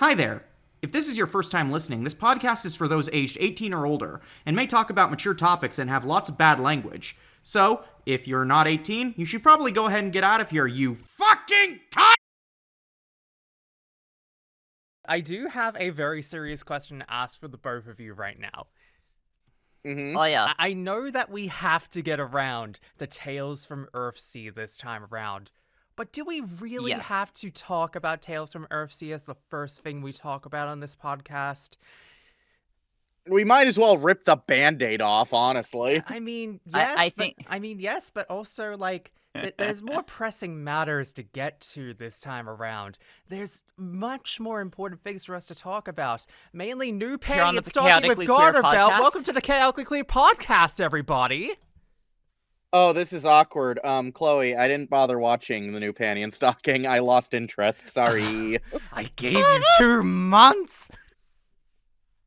Hi there. If this is your first time listening, this podcast is for those aged 18 or older and may talk about mature topics and have lots of bad language. So, if you're not 18, you should probably go ahead and get out of here, you fucking cunt! I do have a very serious question to ask for the both of you right now. Mm-hmm. Oh, yeah. I know that we have to get around the Tales from Earthsea this time around, but do we really Yes. have to talk about Tales from Earthsea as the first thing we talk about on this podcast? We might as well rip the Band-Aid off, honestly. I mean, I yes, think- but also, like, there's more pressing matters to get to this time around. There's much more important things for us to talk about. Mainly new on panty the and stalking with Chaotically Queer Garter Belt. podcast? Welcome to the Chaotically Clear podcast, everybody. Oh, this is awkward. Chloe, I didn't bother watching the new Panty and Stocking. I lost interest. Sorry. I gave you 2 months.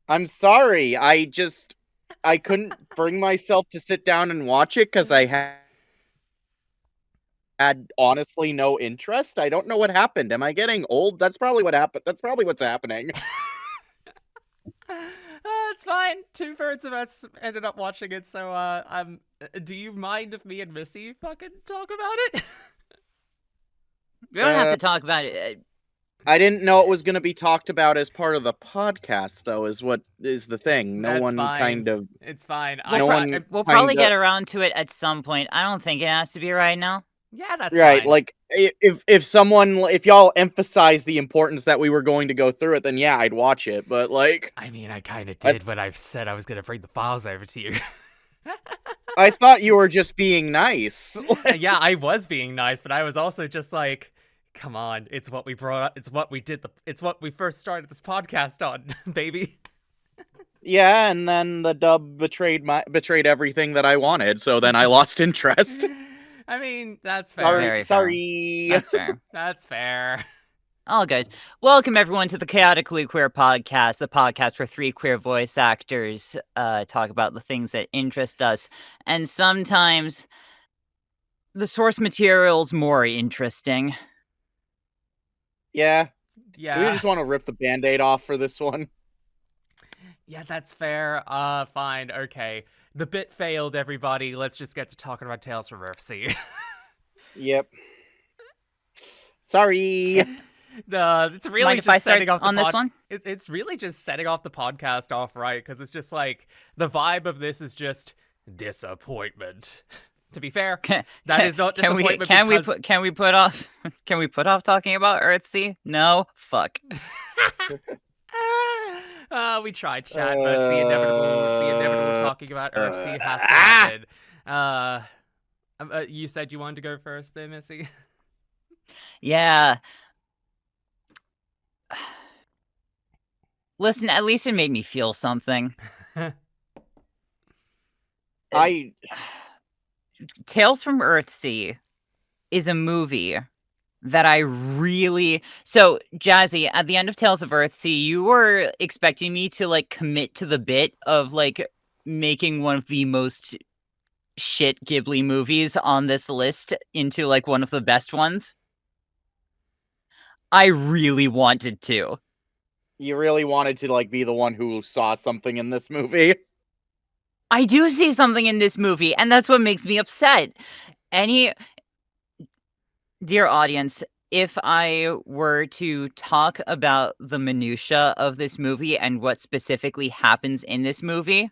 I'm sorry. I couldn't bring myself to sit down and watch it because I had honestly no interest. I don't know what happened. Am I getting old? That's probably what happened. That's probably what's happening. It's fine. 2/3 of us ended up watching it, so do you mind if me and Missy fucking talk about it? We don't have to talk about it. I didn't know it was going to be talked about as part of the podcast, though, is what is the thing. No That's one fine. kind of... It's fine. We'll probably get around to it at some point. I don't think it has to be right now. Yeah, that's Right, fine. like, if y'all emphasize the importance that we were going to go through it, then yeah, I'd watch it, but, like... I mean, I kind of did when I said I was going to bring the files over to you. I thought you were just being nice. Yeah, I was being nice, but I was also just like, come on, it's what we brought up. It's what we did. It's what we first started this podcast on, baby. Yeah, and then the dub betrayed everything that I wanted, so then I lost interest. I mean, that's fair. Very fair. Sorry. That's fair. That's fair. All good. Welcome, everyone, to the Chaotically Queer podcast, the podcast where 3 queer voice actors talk about the things that interest us. And sometimes the source material's more interesting. Yeah. Yeah. Do we just want to rip the Band-Aid off for this one? Yeah, that's fair. Fine. Okay. The bit failed, everybody. Let's just get to talking about Tales from Earthsea. Yep. Sorry. It's really Mind just if I start setting off the on this one? It's really just setting off the podcast off right, because it's just like the vibe of this is just disappointment. To be fair, that is not disappointment. Can we put off talking about Earthsea? No, fuck. We tried, chat, but the inevitable talking about Earthsea has to happen. You said you wanted to go first, there, Missy. Yeah. Listen, at least it made me feel something. Tales from Earthsea is a movie that I really... So, Jazzy, at the end of Tales of Earthsea, you were expecting me to, like, commit to the bit of, like, making one of the most shit Ghibli movies on this list into, like, one of the best ones. I really wanted to. You really wanted to, like, be the one who saw something in this movie? I do see something in this movie, and that's what makes me upset. Dear audience, if I were to talk about the minutia of this movie and what specifically happens in this movie,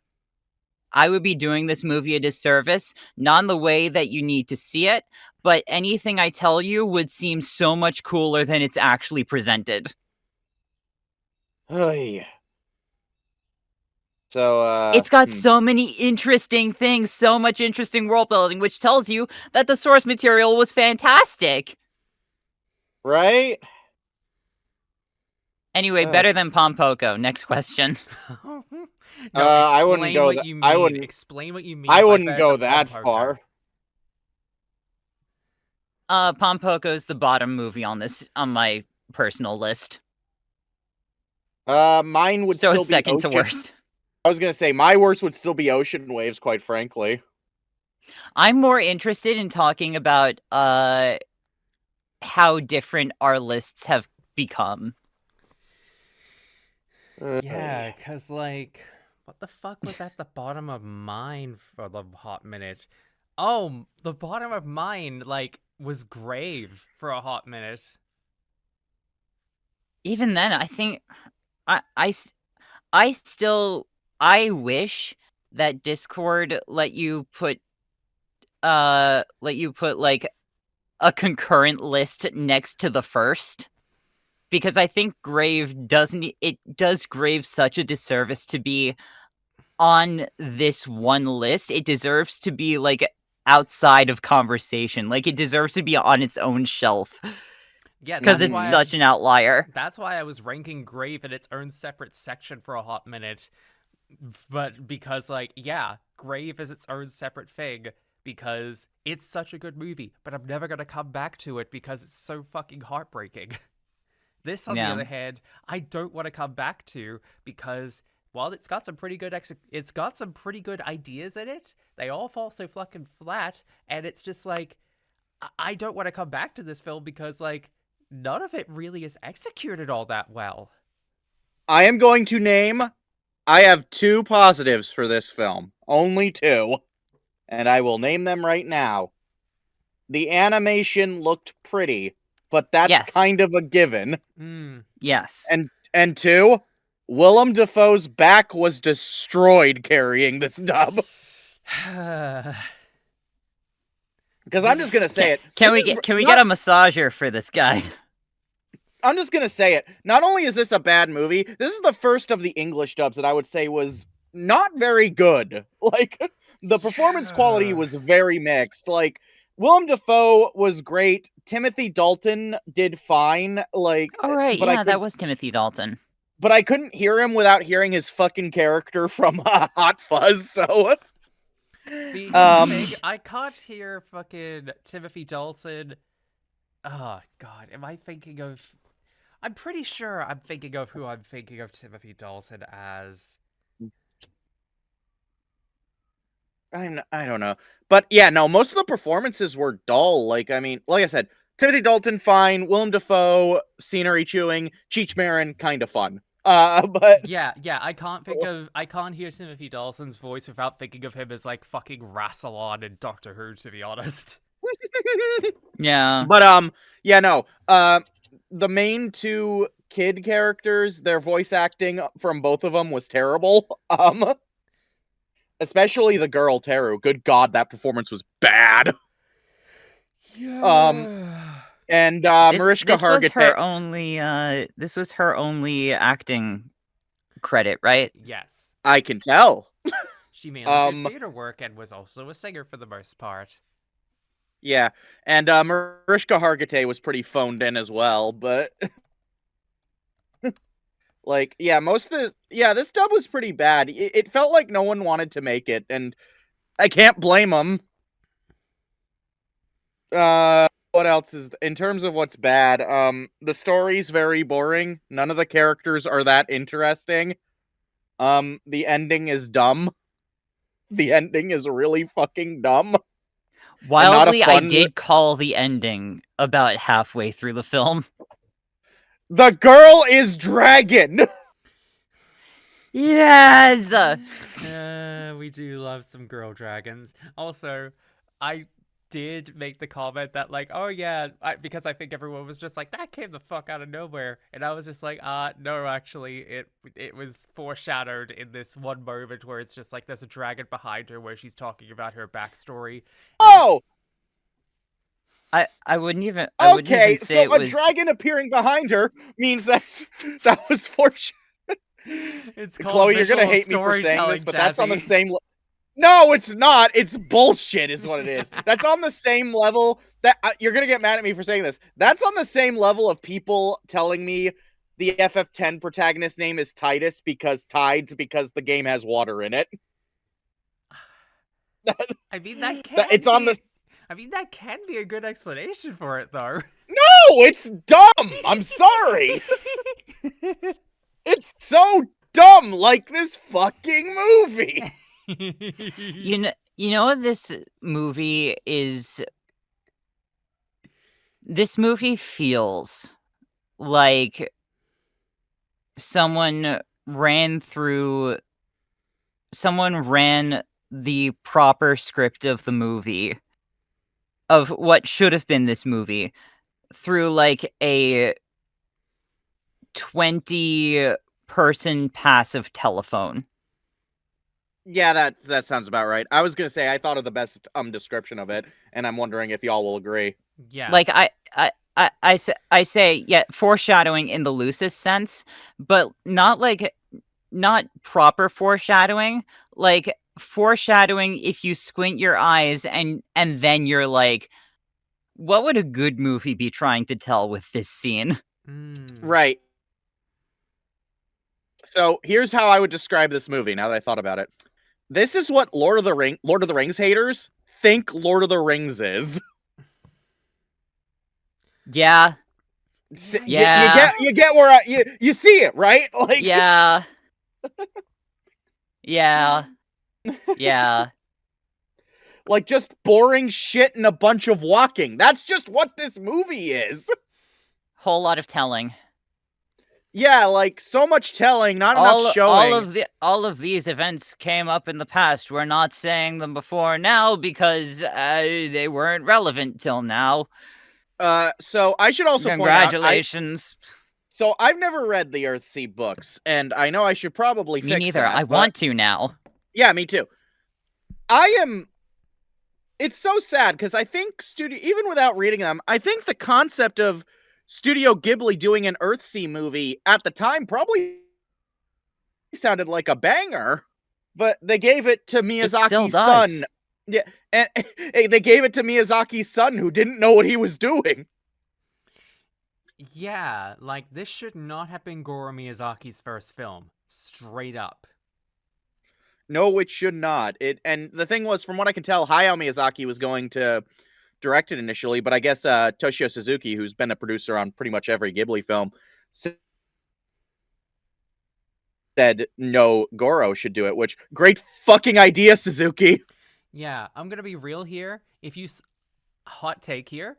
I would be doing this movie a disservice, not in the way that you need to see it, but anything I tell you would seem so much cooler than it's actually presented. Hey. So, it's got so many interesting things, so much interesting world building, which tells you that the source material was fantastic. Right? Anyway, better than Pompoko. Next question. I wouldn't go explain what you mean. I wouldn't go that far. Pompoko's the bottom movie on my personal list. Mine would so still it's be second Ocean. to worst. I was gonna say my worst would still be Ocean Waves, quite frankly. I'm more interested in talking about how different our lists have become. Yeah, because, like, what the fuck was at the bottom of mine for the hot minute? Oh, the bottom of mine, like, was grave for a hot minute. Even then, I think I still I wish that Discord let you put like a concurrent list next to the first, because I think Grave does Grave such a disservice to be on this one list. It deserves to be like outside of conversation. Like it deserves to be on its own shelf Yeah, because that's it's why such an outlier. that's why I was ranking Grave in its own separate section for a hot minute. But because, like, yeah, Grave is its own separate thing because it's such a good movie, but I'm never gonna come back to it because it's so fucking heartbreaking. This, on the Yeah. other hand, I don't want to come back to because while it's got some pretty good it's got some pretty good ideas in it, they all fall so fucking flat, and it's just like I don't want to come back to this film because, like, none of it really is executed all that well. I am going to name. I have 2 positives for this film. Only 2. And I will name them right now. The animation looked pretty, but that's Yes. kind of a given. Yes. And 2, Willem Dafoe's back was destroyed carrying this dub. Because I'm just gonna say it. Can we get a massager for this guy? I'm just gonna say it. Not only is this a bad movie, this is the first of the English dubs that I would say was not very good. Like, the performance quality was very mixed. Like, Willem Dafoe was great. Timothy Dalton did fine. Like, Oh right, but yeah, that was Timothy Dalton. But I couldn't hear him without hearing his fucking character from Hot Fuzz. So, see, I can't hear fucking Timothy Dalton. Oh God, am I thinking of? I'm pretty sure I'm thinking of who I'm thinking of Timothy Dalton as. I don't know. But yeah, no, most of the performances were dull. Like, I mean, like I said, Timothy Dalton, fine. Willem Dafoe, scenery chewing. Cheech Marin, kind of fun. But yeah, I can't hear Timothy Dalton's voice without thinking of him as, like, fucking Rassilon in Doctor Who, to be honest. Yeah. But, yeah, no. The main 2 kid characters, their voice acting from both of them was terrible. Especially the girl, Teru. Good God, that performance was bad. Yeah. And Mariska This was Hargitay. this was her only acting credit, right? Yes. I can tell. She mainly did theater work and was also a singer for the most part. Yeah, and Mariska Hargitay was pretty phoned in as well, but like, yeah, this dub was pretty bad. It felt like no one wanted to make it, and I can't blame them. What else is in terms of what's bad? The story's very boring. None of the characters are that interesting. The ending is dumb. The ending is really fucking dumb. Wildly, I did call the ending about halfway through the film. The girl is dragon! Yes! We do love some girl dragons. Also, I did make the comment that, like, oh yeah, because I think everyone was just like, that came the fuck out of nowhere. And I was just like, no, actually, it was foreshadowed in this one moment where it's just like, there's a dragon behind her where she's talking about her backstory. Oh! I wouldn't even. Okay, say so a dragon appearing behind her means that was foreshadowed. It's called Chloe, you're gonna hate me for saying this, but Jazzy. that's on the same. No, it's not. It's bullshit, is what it is. That's on the same level that you're gonna get mad at me for saying this. That's on the same level of people telling me the FF10 protagonist name is Titus because the game has water in it. I mean, that can it's on the. I mean, that can be a good explanation for it, though. No, it's dumb. I'm sorry. It's so dumb, like this fucking movie. You know what this movie is? This movie feels like someone ran the proper script of the movie, of what should have been this movie, through like a 20-person passive telephone. Yeah, that sounds about right. I was gonna say I thought of the best description of it, and I'm wondering if y'all will agree. Yeah. Like I say, yeah, foreshadowing in the loosest sense, but not proper foreshadowing. Like foreshadowing if you squint your eyes and then you're like, what would a good movie be trying to tell with this scene? Right. So here's how I would describe this movie. Now that I thought about it, this is what Lord of the Rings haters think Lord of the Rings is. Yeah. Yeah. You get where you see it, right? Like Yeah. Yeah. Yeah. Like just boring shit and a bunch of walking. That's just what this movie is. Whole lot of telling. Yeah, like so much telling, not enough showing. All of these events came up in the past. We're not saying them before now because they weren't relevant till now. So I should also congratulations. So I've never read the Earthsea books, and I know I should probably Me fix neither. that. I want to now. Yeah, me too. It's so sad because I think even without reading them, I think the concept of Studio Ghibli doing an Earthsea movie at the time probably sounded like a banger, but they gave it to Miyazaki's son. Yeah, and they gave it to Miyazaki's son who didn't know what he was doing. Yeah, like this should not have been Goro Miyazaki's first film. Straight up. No, it should not. And the thing was, from what I can tell, Hayao Miyazaki was going to direct it initially, but I guess Toshio Suzuki, who's been a producer on pretty much every Ghibli film, said no, Goro should do it, which great fucking idea, Suzuki. Yeah, I'm gonna be real here. Hot take here.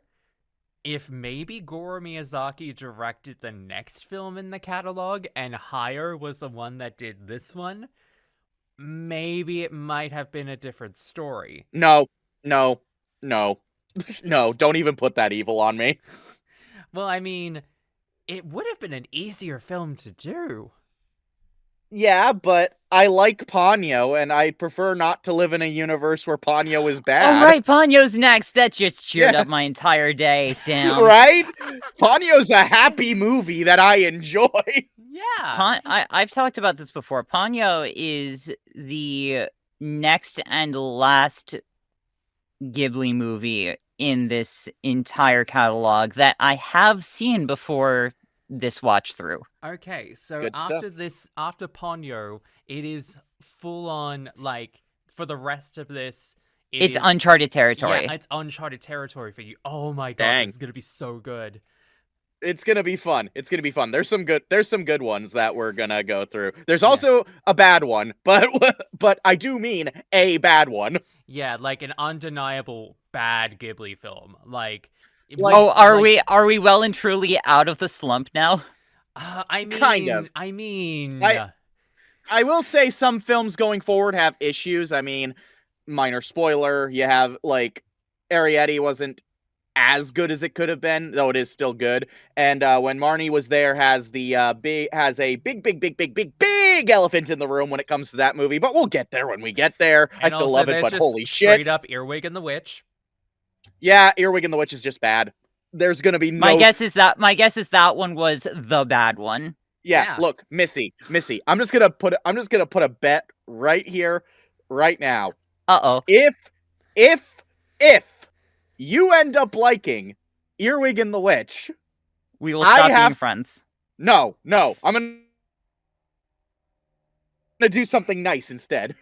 If maybe Goro Miyazaki directed the next film in the catalog and Hayao was the one that did this one, maybe it might have been a different story. No, don't even put that evil on me. Well, I mean, it would have been an easier film to do. Yeah, but I like Ponyo, and I prefer not to live in a universe where Ponyo is bad. Oh, right, Ponyo's next. That just cheered up my entire day. Damn. Right? Ponyo's a happy movie that I enjoy. Yeah. I've talked about this before. Ponyo is the next and last Ghibli movie in this entire catalog that I have seen before this watch through. Okay, so after Ponyo, it is full on, like, for the rest of this, it's uncharted territory. Yeah, it's uncharted territory for you. Oh my god, Dang. This is gonna be so good. It's gonna be fun. There's some good ones that we're gonna go through. There's also a bad one, but I do mean a bad one. Yeah, like an undeniable bad Ghibli film. Are we well and truly out of the slump now? I mean, kind of. I will say some films going forward have issues. I mean, minor spoiler, you have like Arrietty wasn't as good as it could have been, though it is still good. And when Marnie was there, has a big elephant in the room when it comes to that movie. But we'll get there when we get there. And I still love it, but holy shit! Straight up Earwig and the Witch. Yeah, Earwig and the Witch is just bad. There's gonna be no. My guess is that one was the bad one. Yeah. Look, Missy. I'm just gonna put a bet right here, right now. Uh-oh. If you end up liking Earwig and the Witch, we will stop being friends. No. I'm gonna do something nice instead.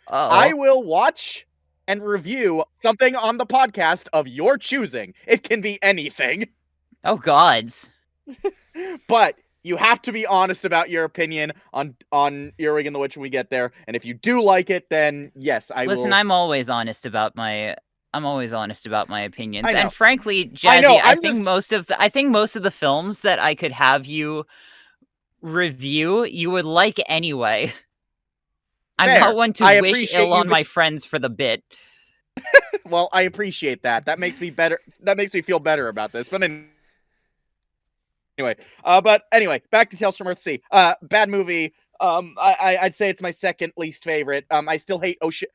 Uh-oh. I will watch and review something on the podcast of your choosing. It can be anything. Oh, gods. But you have to be honest about your opinion on Earwig and the Witch when we get there. And if you do like it, then yes, I will. Listen, I'm always honest about my opinions. I know. And frankly, Jazzy, I know, I think most of the films that I could have you review you would like anyway. I'm Fair. not one to I wish appreciate ill you on be- my friends for the bit. Well, I appreciate that. That makes me better. That makes me feel better about this. But anyway, back to Tales from Earthsea. Bad movie. I'd say it's my second least favorite. I still hate Ocean.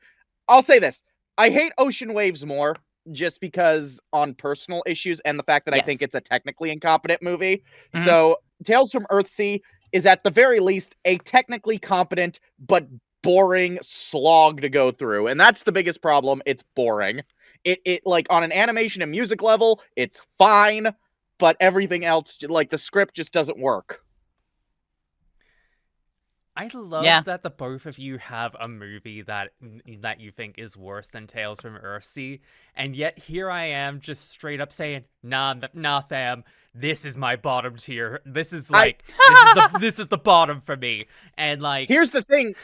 I'll say this: I hate Ocean Waves more, just because on personal issues and the fact that I Yes. think it's a technically incompetent movie. Mhm. So Tales from Earthsea is at the very least a technically competent but boring slog to go through, and that's the biggest problem. It's boring. It like on an animation and music level, it's fine, but everything else, like the script, just doesn't work. I love Yeah. that the both of you have a movie that you think is worse than Tales from Earthsea, and yet here I am just straight up saying, nah, fam, this is my bottom tier. This is like this is the bottom for me. And like, Here's the thing.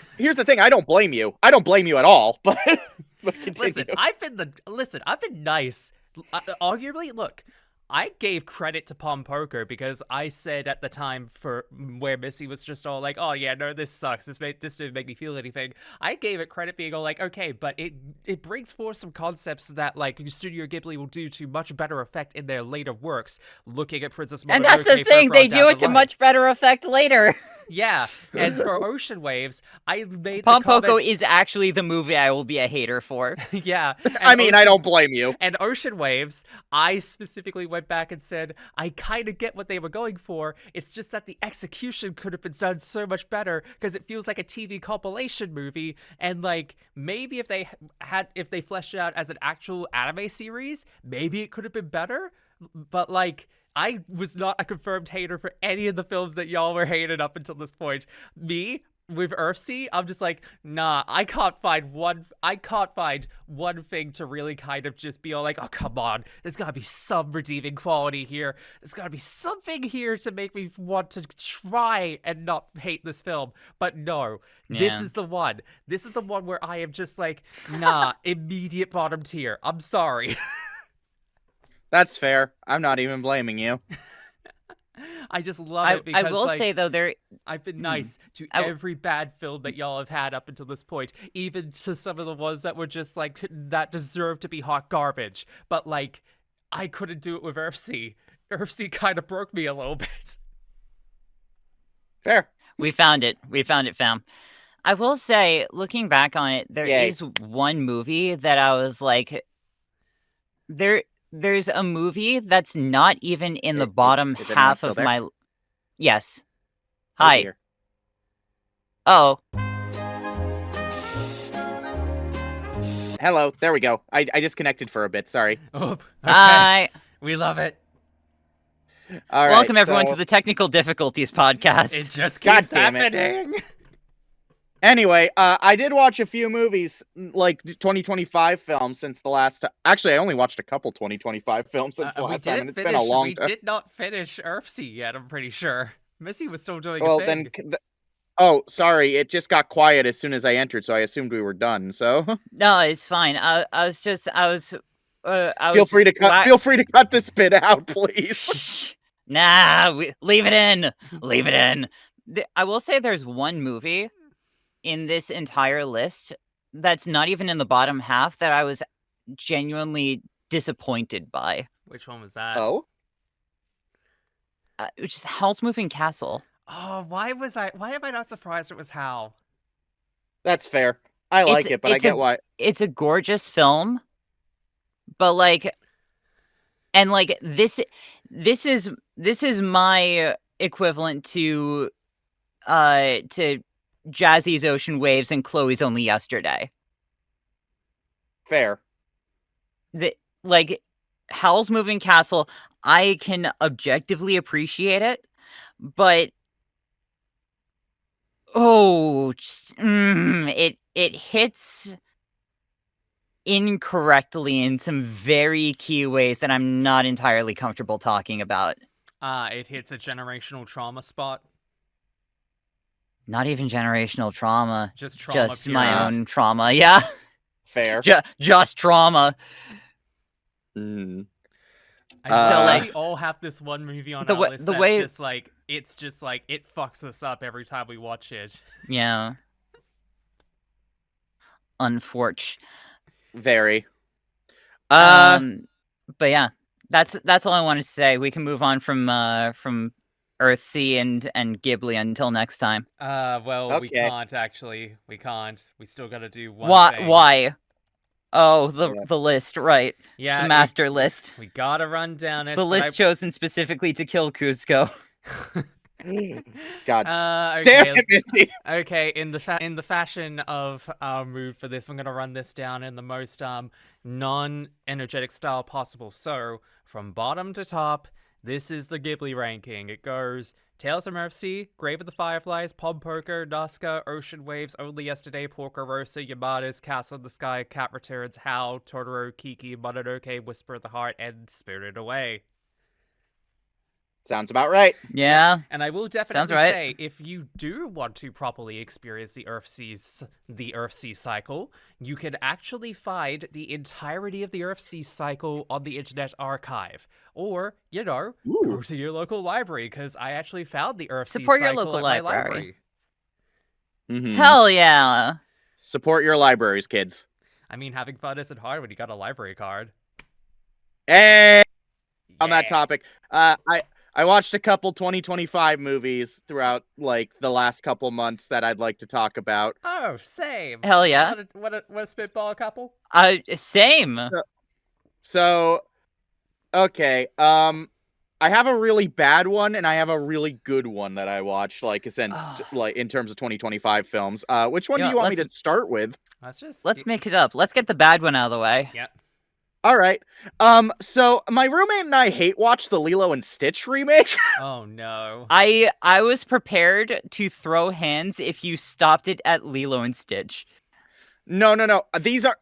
I don't blame you. I don't blame you at all. But continue. listen, I've been nice. Arguably, look, I gave credit to Pom Poko because I said at the time for where Missy was just all like, "Oh yeah, no, this sucks. This didn't make me feel anything." I gave it credit being all like, "Okay, but it brings forth some concepts that like Studio Ghibli will do to much better effect in their later works." Looking at Princess Mononoke, And that's the for thing, they brought do down it the to line. much better effect later. Yeah, and for Ocean Waves, I made Pom the comment. Poko is actually the movie I will be a hater for. Yeah, I mean, I don't blame you. And Ocean Waves, I specifically went back and said, I kind of get what they were going for. It's just that the execution could have been done so much better because it feels like a TV compilation movie. And like, maybe if they fleshed it out as an actual anime series, maybe it could have been better. But like, I was not a confirmed hater for any of the films that y'all were hating up until this point. Me, with Earthsea, I'm just like, nah, I can't find one thing to really kind of just be all like, oh, come on, there's gotta be some redeeming quality here. There's gotta be something here to make me want to try and not hate this film. But no, this Yeah. is the one. This is the one where I am just like, nah, immediate bottom tier. I'm sorry. That's fair. I'm not even blaming you. I just love it because I will like, say though, I've been nice to I- every bad film that y'all have had up until this point, even to some of the ones that were just like that deserved to be hot garbage. But like, I couldn't do it with Earthsea. Earthsea kind of broke me a little bit. Fair. we found it, fam. I will say, looking back on it, there Yay. is one movie that I was like, there's a movie that's not even in the bottom is anyone half still of there? my. Yes. Oh, Hi. dear. Oh. Hello. There we go. I disconnected for a bit. Sorry. Oh, okay. Hi. We love it. All right. Welcome everyone so- to the Technical Difficulties podcast. It just God keeps damn it. happening. Anyway, I did watch a few movies, like 2025 films since the last. Actually, I only watched a couple 2025 films since the We last time, didn't and it's finish. been a long We time. did not finish Earthsea yet. I'm pretty sure Missy was still doing Well, a thing. then. Oh, sorry. It just got quiet as soon as I entered, so I assumed we were done. So No, it's fine. I was feel free to cut. Feel free to cut this bit out, please. Shh. Nah, leave it in. Leave it in. I will say there's one movie in this entire list that's not even in the bottom half that I was genuinely disappointed by, Which one was that? Oh, which is Howl's Moving Castle. Oh, why am I not surprised it was Hal? that's fair. I like It's- it, but I it's get a- why. It's a gorgeous film, but like, and like this is my equivalent to Jazzy's Ocean Waves and Chloe's Only Yesterday. Fair. Like Howl's Moving Castle, I can objectively appreciate it, but it hits incorrectly in some very key ways that I'm not entirely comfortable talking about. It hits a generational trauma spot. Not even generational trauma, Just trauma. just period. my own trauma. Yeah, Fair. just trauma. Mm. I So, feel like- we all have this one movie on the our way- list the that's way- just like it's just like it fucks us up every time we watch it. Yeah. Unfortunate. Very. But yeah, that's all I wanted to say. We can move on from Earthsea and Ghibli until next time. Well, we Okay. can't actually. We can't. We still gotta do one Why? thing. Why? Oh, Yeah. the list, right? Yeah, The master list. We gotta run down it. The but list chosen specifically to kill Cusco. God okay, damn it, Missy. Okay, in the fashion of our move for this, I'm gonna run this down in the most non-energetic style possible. So from bottom to top, this is the Ghibli ranking. It goes Tales from Earthsea, Grave of the Fireflies, Pod Poker, Nazca, Ocean Waves, Only Yesterday, Porco Rosso, Yamada's, Castle in the Sky, Cat Returns, Howl, Totoro, Kiki, Mononoke, Whisper of the Heart, and Spirited Away. Sounds about right. Yeah. And I will Sounds definitely right. say, if you do want to properly experience the Earthsea cycle, you can actually find the entirety of the Earthsea cycle on the Internet Archive, or go to your local library, because I actually found the Earthsea Support your cycle local at my library. library. Mhm. Hell yeah. Support your libraries, kids. I mean, having fun isn't hard when you got a library card. Hey, on that Yeah. topic, I watched a couple 2025 movies throughout like the last couple months that I'd like to talk about. Oh, same. Hell yeah. What a spitball couple. Same. So, okay, I have a really bad one and I have a really good one that I watched, like since like in terms of 2025 films. Which one do you want me to start with? Let's mix it up. Let's get the bad one out of the way. Yep. All right. So my roommate and I hate watch the Lilo and Stitch remake. Oh no. I was prepared to throw hands if you stopped it at Lilo and Stitch. No. These are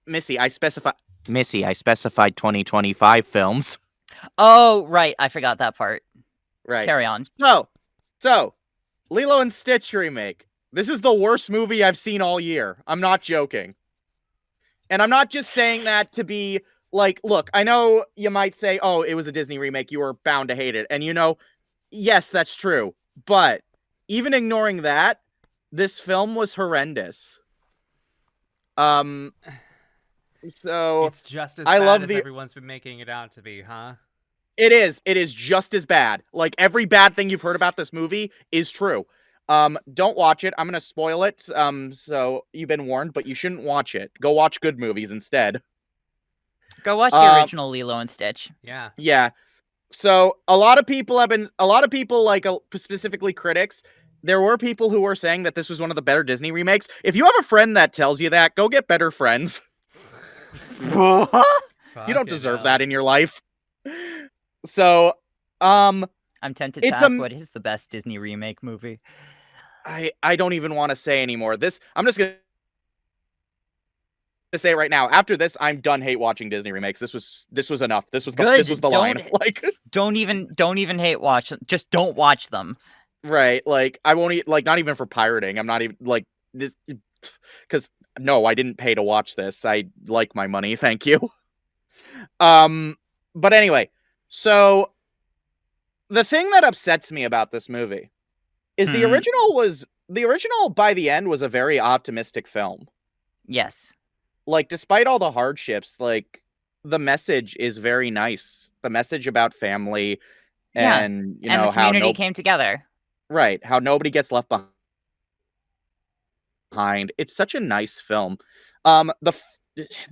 Missy. I specified 2025 films. Oh, right. I forgot that part. Right. Carry on. So, Lilo and Stitch remake. This is the worst movie I've seen all year. I'm not joking. And I'm not just saying that to be like, look, I know you might say, oh, it was a Disney remake. You were bound to hate it. And yes, that's true. But even ignoring that, this film was horrendous. So It's just as bad as everyone's been making it out to be, huh? It is. It is just as bad. Like every bad thing you've heard about this movie is true. Don't watch it. I'm gonna spoil it. So you've been warned, but you shouldn't watch it. Go watch good movies instead. Go watch the original Lilo and Stitch. Yeah. Yeah. So a lot of people like specifically critics. There were people who were saying that this was one of the better Disney remakes. If you have a friend that tells you that, go get better friends. You don't deserve that in your life. So, I'm tempted to ask what is the best Disney remake movie. I don't even want to say anymore. I'm just gonna say it right now. After this, I'm done hate watching Disney remakes. This was enough. This was the line. Like, don't even hate watch. Just don't watch them. Right. Like, I won't not even for pirating. I'm not even like this because no, I didn't pay to watch this. I like my money. Thank you. But anyway, so the thing that upsets me about this movie is the original by the end was a very optimistic film. Yes. Like, despite all the hardships, like the message is very nice. The message about family and and the community came together. Right. How nobody gets left behind. It's such a nice film. The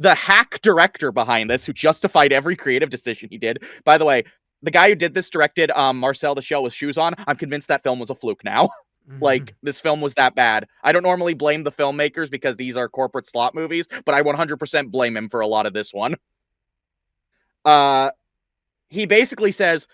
hack director behind this, who justified every creative decision he did. By the way, the guy who did this directed Marcel the Shell with Shoes On. I'm convinced that film was a fluke now. Like, this film was that bad. I don't normally blame the filmmakers because these are corporate slot movies, but I 100% blame him for a lot of this one. He basically says,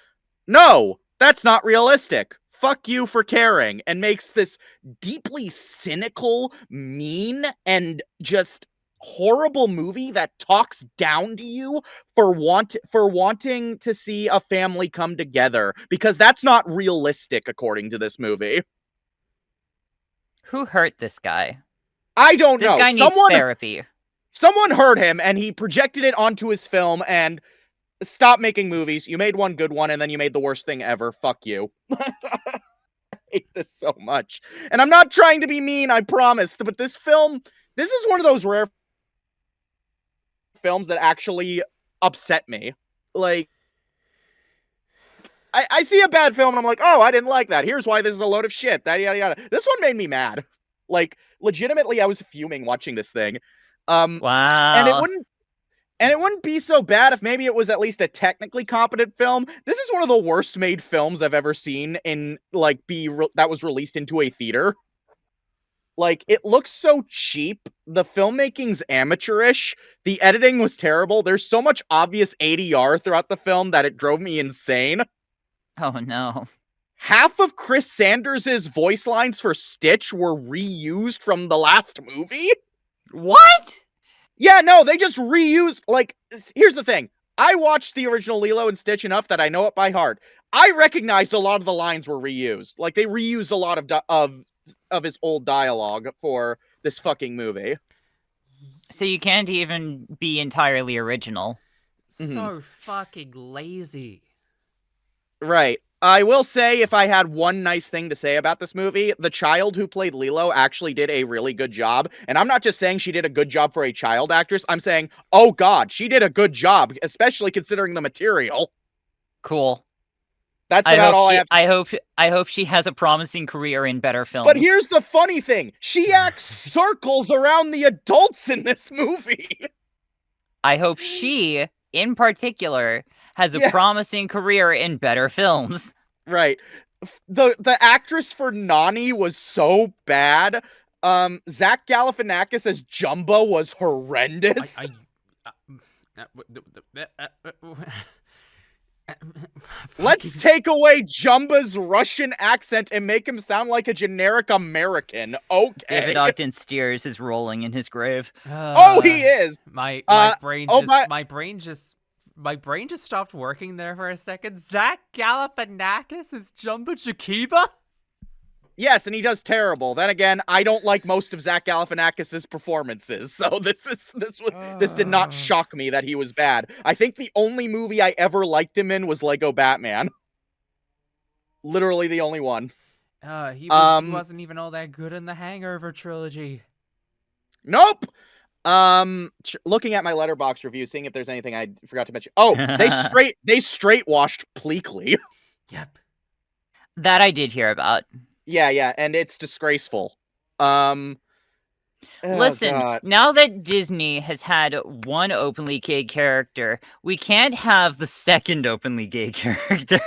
no, that's not realistic. Fuck you for caring, and makes this deeply cynical, mean, and just horrible movie that talks down to you for wanting to see a family come together, because that's not realistic according to this movie. Who hurt this guy? I don't know. This guy needs therapy. Someone hurt him and he projected it onto his film, and stop making movies. You made one good one, and then you made the worst thing ever. Fuck you. I hate this so much. And I'm not trying to be mean, I promise, but this is one of those rare films that actually upset me. Like, I see a bad film and I'm like, oh, I didn't like that. Here's why this is a load of shit. Yada, yada, yada. This one made me mad. Like, legitimately, I was fuming watching this thing. Wow. And it wouldn't be so bad if maybe it was at least a technically competent film. This is one of the worst made films I've ever seen in, like, that was released into a theater. Like, it looks so cheap. The filmmaking's amateurish. The editing was terrible. There's so much obvious ADR throughout the film that it drove me insane. Oh no. Half of Chris Sanders' voice lines for Stitch were reused from the last movie. What? Yeah, no, they just reused, like, here's the thing. I watched the original Lilo and Stitch enough that I know it by heart. I recognized a lot of the lines were reused. Like, they reused a lot of his old dialogue for this fucking movie. So you can't even be entirely original. So fucking lazy. Right. I will say, if I had one nice thing to say about this movie, the child who played Lilo actually did a really good job. And I'm not just saying she did a good job for a child actress. I'm saying, oh god, she did a good job, especially considering the material. Cool. That's about all I have to I hope she has a promising career in better films. But here's the funny thing. She acts circles around the adults in this movie. I hope she, in particular, has a Yeah. promising career in better films. Right. The actress for Nani was so bad. Zach Galifianakis as Jumbo was horrendous. Let's take away Jumba's Russian accent and make him sound like a generic American. Okay. David Ogden Stiers is rolling in his grave. Oh, he is. My brain just stopped working there for a second. Zach Galifianakis is Jumbo Chikiba? Yes, and he does terrible. Then again, I don't like most of Zach Galifianakis' performances, so this did not shock me that he was bad. I think the only movie I ever liked him in was Lego Batman. Literally the only one. He wasn't even all that good in the Hangover trilogy. Nope. Looking at my Letterboxd review, seeing if there's anything I forgot to mention. Oh, they straight washed Pleakley. Yep. That I did hear about. Yeah, and it's disgraceful. Listen, God. now that Disney has had one openly gay character, we can't have the second openly gay character.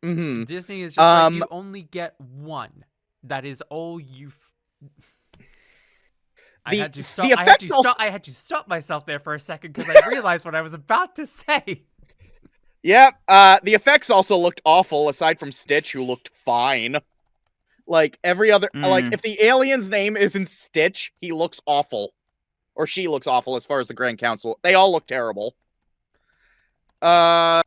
Disney is just like, you only get one. That is all you. I had to stop myself there for a second because I realized what I was about to say. Yep. The effects also looked awful, aside from Stitch, who looked fine. Like, every other... Like, if the alien's name isn't Stitch, he looks awful. Or she looks awful, as far as the Grand Council. They all look terrible. Oh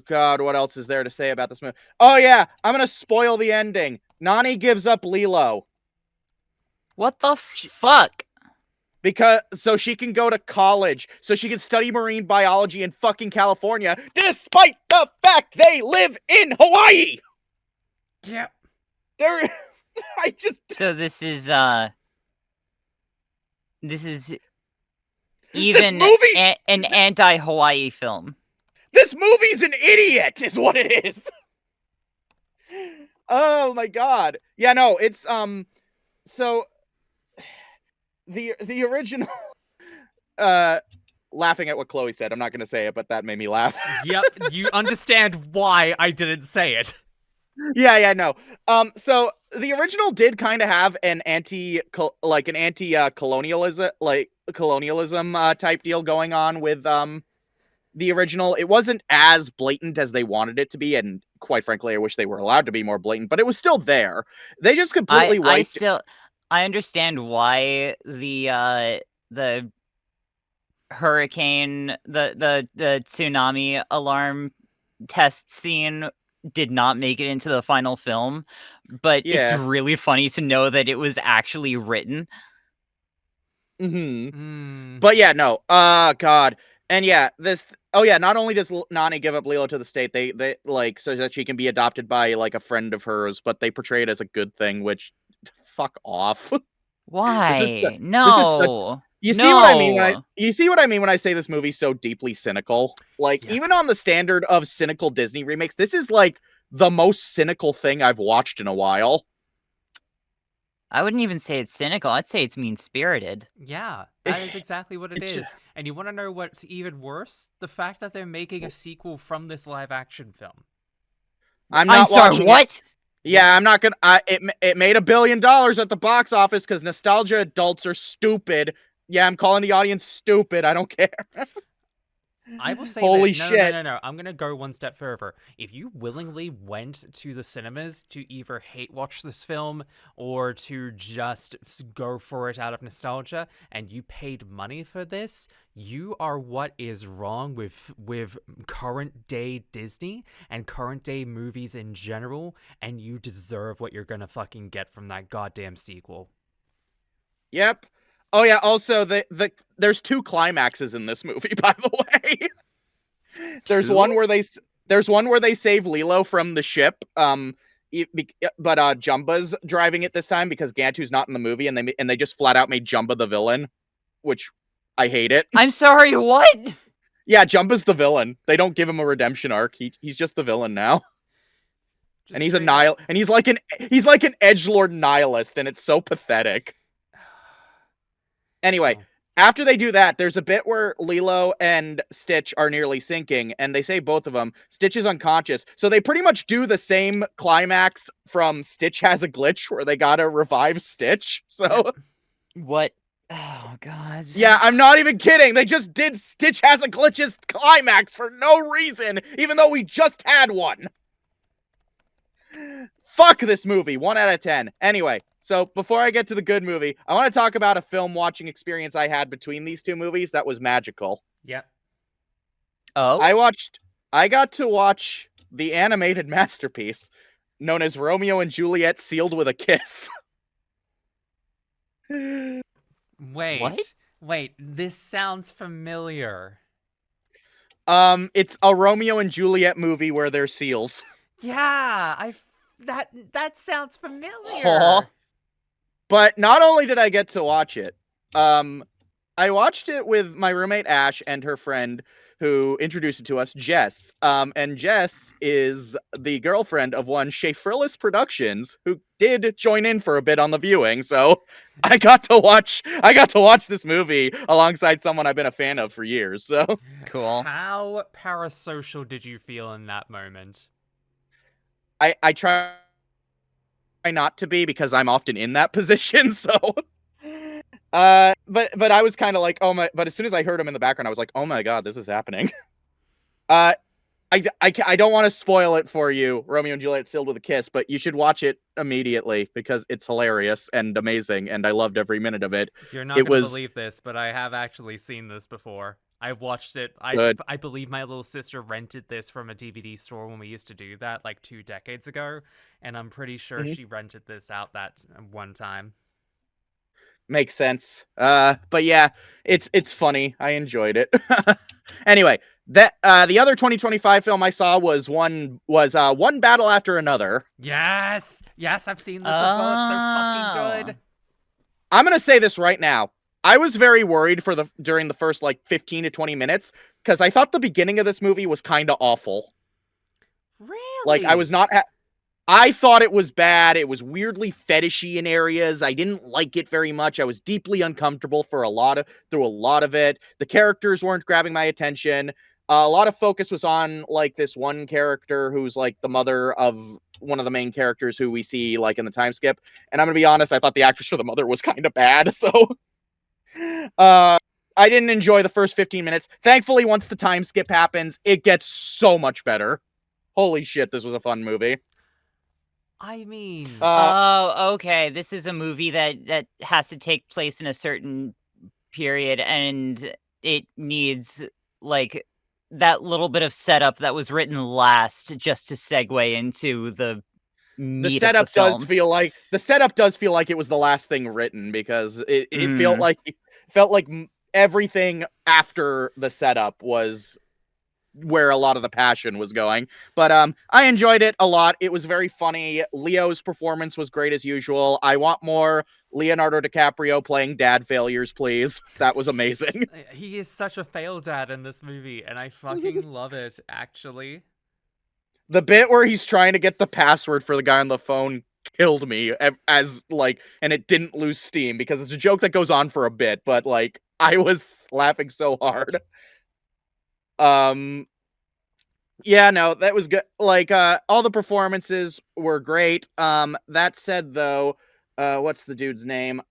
god, what else is there to say about this movie? Oh yeah, I'm gonna spoil the ending. Nani gives up Lilo. What the fuck? So she can go to college, so she can study marine biology in fucking California, despite the fact they live in Hawaii! Yeah. So this is even an anti-Hawaii film. This movie's an idiot, is what it is! Oh my god. Yeah, no, it's, so... The original... laughing at what Chloe said, I'm not gonna say it, but that made me laugh. Yep, you understand why I didn't say it. Yeah, no. So the original did kind of have an colonialism type deal going on with the original. It wasn't as blatant as they wanted it to be, and quite frankly, I wish they were allowed to be more blatant, but it was still there. They just completely wiped I understand why the hurricane, the tsunami alarm test scene did not make it into the final film, but it's really funny to know that it was actually written. But yeah, no. God. And yeah, this. Oh yeah, not only does Nani give up Lilo to the state, they like so that she can be adopted by like a friend of hers, but they portray it as a good thing, which fuck off. This is Why? this is such. No. You see what I mean when No. you see what I mean when I say this movie's so deeply cynical. Like Yep. even on the standard of cynical Disney remakes, this is like the most cynical thing I've watched in a while. I wouldn't even say it's cynical. I'd say it's mean-spirited. Yeah, that is exactly what it It's is. just- And you want to know what's even worse? The fact that they're making a sequel from this live-action film. I'm I'm not sorry, watching it. what? Yeah, I'm not gonna. It made $1 billion at the box office because nostalgia adults are stupid. Yeah, I'm calling the audience stupid. I don't care. I will say Holy that, shit. no. I'm going to go one step further. If you willingly went to the cinemas to either hate watch this film or to just go for it out of nostalgia and you paid money for this, you are what is wrong with current day Disney and current day movies in general, and you deserve what you're going to fucking get from that goddamn sequel. Yep. Oh yeah. Also, there's 2 climaxes in this movie, by the way. There's Two? one where they save Lilo from the ship. But Jumba's driving it this time because Gantu's not in the movie, and they just flat out made Jumba the villain, which I hate it. I'm sorry, what? Yeah, Jumba's the villain. They don't give him a redemption arc. He's just the villain now. Just And he's a straight up- and he's like an edgelord nihilist, and it's so pathetic. Anyway, So- after they do that, there's a bit where Lilo and Stitch are nearly sinking, and they say both of them. Stitch is unconscious, so they pretty much do the same climax from Stitch Has a Glitch, where they gotta revive Stitch. So What? Oh, God. yeah, I'm not even kidding. They just did Stitch Has a Glitch's climax for no reason, even though we just had one. Fuck this movie. 1 out of 10. Anyway, so before I get to the good movie, I want to talk about a film watching experience I had between these 2 movies that was magical. Yep. Oh? I got to watch the animated masterpiece known as Romeo and Juliet Sealed with a Kiss. Wait, this sounds familiar. It's a Romeo and Juliet movie where they're seals. Yeah, that sounds familiar. Huh? But not only did I get to watch it, I watched it with my roommate Ash and her friend who introduced it to us, Jess. And Jess is the girlfriend of one Shafrillis Productions, who did join in for a bit on the viewing. So I got to watch this movie alongside someone I've been a fan of for years. So Cool. How parasocial did you feel in that moment? I try not to be because I'm often in that position. So but I was kind of like, oh my, but as soon as I heard him in the background, I was like, oh my god, this is happening. I don't want to spoil it for you, Romeo and Juliet Sealed with a Kiss, but you should watch it immediately because it's hilarious and amazing, and I loved every minute of it. You're not It going to was- believe this, but I have actually seen this before. I've watched it. Good. I believe my little sister rented this from a DVD store when we used to do that like 2 decades ago, and I'm pretty sure Mhm. she rented this out that one time. Makes sense. But yeah, it's funny. I enjoyed it. Anyway, that the other 2025 film I saw was One Battle After Another. Yes, I've seen this as well. It's so fucking good. I'm gonna say this right now. I was very worried during the first like 15 to 20 minutes because I thought the beginning of this movie was kind of awful. Really? Like I was not. I thought it was bad. It was weirdly fetishy in areas. I didn't like it very much. I was deeply uncomfortable through a lot of it. The characters weren't grabbing my attention. A lot of focus was on like this one character who's like the mother of one of the main characters who we see like in the time skip. And I'm gonna be honest, I thought the actress for the mother was kind of bad. So I didn't enjoy the first 15 minutes. Thankfully, once the time skip happens, it gets so much better. Holy shit, this was a fun movie. I mean, Oh, okay. This is a movie that has to take place in a certain period, and it needs like that little bit of setup that was written last just to segue into the meat the setup of the film. does feel like it was the last thing written because it felt like everything after the setup was where a lot of the passion was going. But I enjoyed it a lot. It was very funny. Leo's performance was great as usual. I want more Leonardo DiCaprio playing dad failures, please. That was amazing. He is such a fail dad in this movie, and I fucking love it, actually. The bit where he's trying to get the password for the guy on the phone killed me, as like, and it didn't lose steam because it's a joke that goes on for a bit, but like I was laughing so hard. Yeah, no, that was good. Like, all the performances were great. That said, though, what's the dude's name?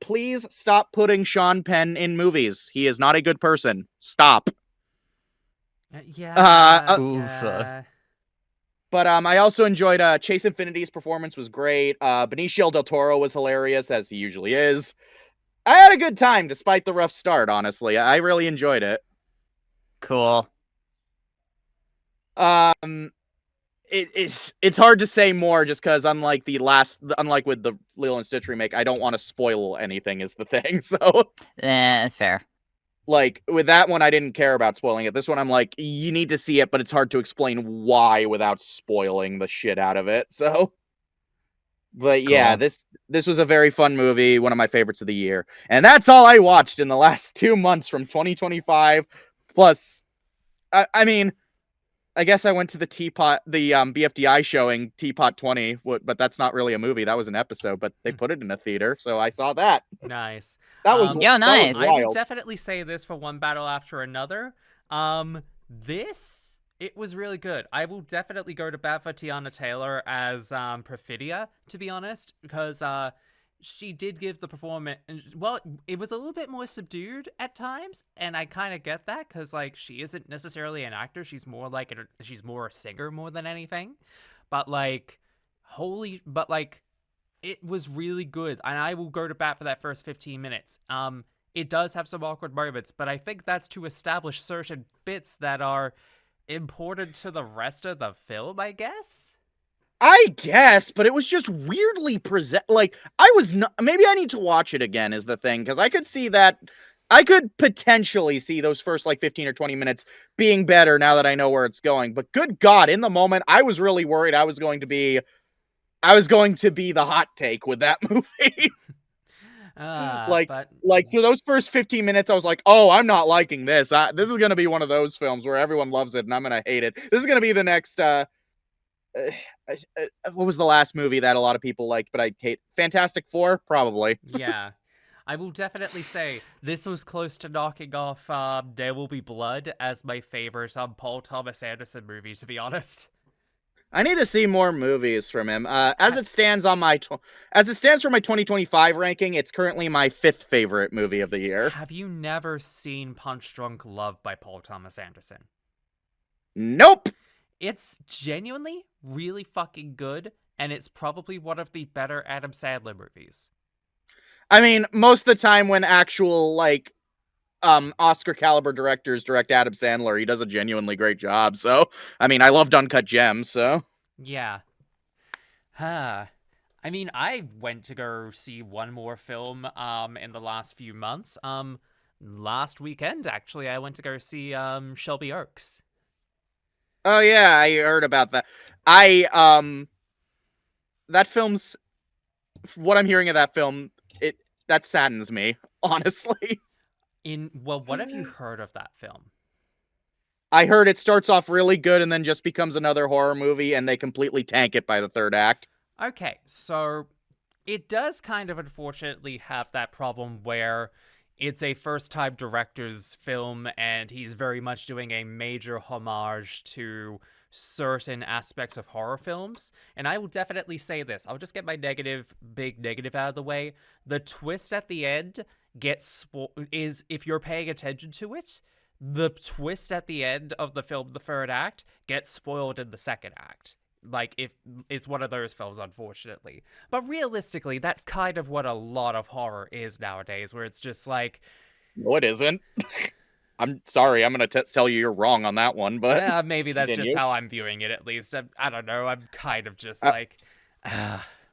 Please stop putting Sean Penn in movies. He is not a good person. Stop. Yeah. Oof. Yeah. But I also enjoyed Chase Infinity's performance was great. Benicio del Toro was hilarious, as he usually is. I had a good time despite the rough start, honestly. I really enjoyed it. Cool. It's hard to say more just because unlike with the Lilo and Stitch remake, I don't want to spoil anything is the thing. So Fair. like with that one, I didn't care about spoiling it. This one, I'm like, you need to see it, but it's hard to explain why without spoiling the shit out of it. So, but yeah, Cool. this was a very fun movie, one of my favorites of the year, and that's all I watched in the last 2 months from 2025. Plus, I mean, I guess I went to the BFDI showing Teapot 20, but that's not really a movie. That was an episode, but they put it in a theater, so I saw that. Nice. That was Yeah, nice. That was I will wild. definitely say this for one battle after another. It was really good. I will definitely go to bat for Tiana Taylor as Perfidia, to be honest, because she did give the performance. Well, it was a little bit more subdued at times, and I kind of get that because like she isn't necessarily an actor. She's more like she's more a singer more than anything. But like, it was really good, and I will go to bat for that first 15 minutes. It does have some awkward moments, but I think that's to establish certain bits that are important to the rest of the film, I guess. I guess, but it was just weirdly like I was not. Maybe I need to watch it again. Is the thing because I could see that. I could potentially see those first like 15 or 20 minutes being better now that I know where it's going. But good God, in the moment, I was really worried I was going to be the hot take with that movie. Like through those first 15 minutes, I was like, oh, I'm not liking this. This is going to be one of those films where everyone loves it and I'm going to hate it. This is going to be the next, what was the last movie that a lot of people liked, but I hate? Fantastic Four? Probably. Yeah. I will definitely say this was close to knocking off There Will Be Blood as my favorite Paul Thomas Anderson movie, to be honest. I need to see more movies from him. As it stands for my 2025 ranking, it's currently my 5th favorite movie of the year. Have you never seen Punch Drunk Love by Paul Thomas Anderson? Nope. It's genuinely really fucking good, and it's probably one of the better Adam Sandler movies. I mean, most of the time when actual like Oscar caliber directors direct Adam Sandler, he does a genuinely great job. So, I mean, I loved Uncut Gems, so yeah. I mean, I went to go see one more film in the last few months. Last weekend actually, I went to go see Shelby Oaks. Oh yeah, I heard about that. That film's what I'm hearing of that film, that saddens me, honestly. What have you heard of that film? I heard it starts off really good and then just becomes another horror movie and they completely tank it by the 3rd act. Okay, so it does kind of unfortunately have that problem where it's a first-time director's film and he's very much doing a major homage to certain aspects of horror films. And I will definitely say this. I'll just get my big negative out of the way. The twist at the end is, if you're paying attention to it, the twist at the end of the film, the 3rd act, gets spoiled in the 2nd act. Like, if it's one of those films, unfortunately. But realistically, that's kind of what a lot of horror is nowadays, where it's just like... No, it isn't. I'm sorry, I'm going to tell you you're wrong on that one, but... maybe that's continue. just how I'm viewing it, at least. I don't know, I'm kind of just like...